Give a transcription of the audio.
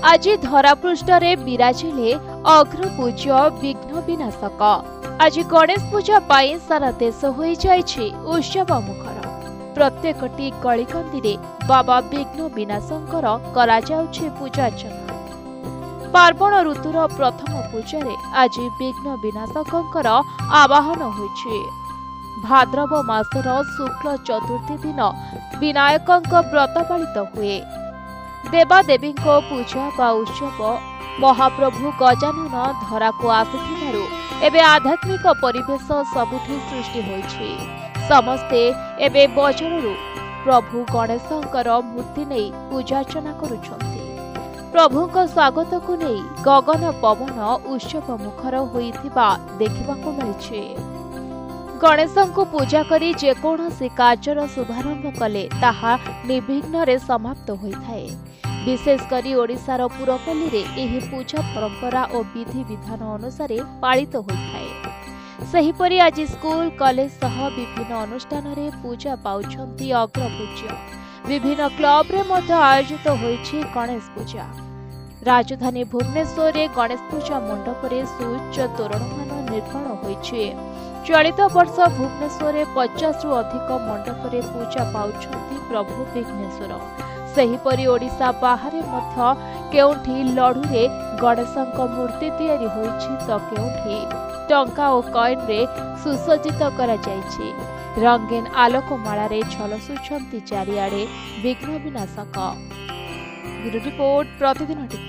आज धरापृष्ठरे विराजिले अग्रपूज्य विघ्न विनाशक। आज गणेश पूजा पाई सारा देश हो जाइछि उत्सव मुखर। प्रत्येकटी गलिकंदी बाबा विघ्न विनाशंकर करा जाउछि पूजार्चना। पार्वण ऋतुर प्रथम पूजा आज विघ्न विनाशकंकर आवाहन होइछि। भाद्रव मासर शुक्ल चतुर्थी दिन विनायकंक व्रत पालित हुए। देवादेवी पूजा बा उत्सव महाप्रभु गजानन धरा को आसुथिबारु एबे आध्यात्मिक परिवेश सबुठी सृष्टि होइछि। समस्ते एबे बजरु प्रभु गणेशंकर मूर्ति नहीं पूजार्चना करुछंती। प्रभुंक स्वागत को नहीं गगन पवन उत्सव मुखर होइथिबा देखिबाको मिलिछि। गणेशं को पूजा करी जेकोसी कार्यर शुभारंभ कले ताहा निर्विघ्न रे समाप्त होइथाए। विशेषकर ओडिशार पुरपल्ली रे एही पूजा परंपरा और विधि विधान अनुसार पालित होइथाए। सेहिपरि आज स्कूल कॉलेज सह विभिन्न अनुष्ठान रे पूजा पाउछंती अग्रपूज्य। विभिन्न क्लब रे मध्य आयोजित होइछि गणेश पूजा। राजधानी भुवनेश्वर रे गणेश पूजा मंडप रे सुउच्च तोरणमान निर्माण होइछि। चलित वर्ष भुवनेश्वर रे 50 रु अधिक मंडप रे पूजा पाउछंती प्रभु विघ्नेश्वर। सेहिपरि ओडिशा बाहरे मध्य केउठी लडुरे गणेशंक मूर्ति तैयारी होइछि तो केउठी टंका और कॉइन रे सुसज्जित करा जाइछि। रंगीन आलोकमाला रे झलसुछंती चारिआडे विघ्न विनाशक। ब्यूरो रिपोर्ट प्रतिदिन टीवी।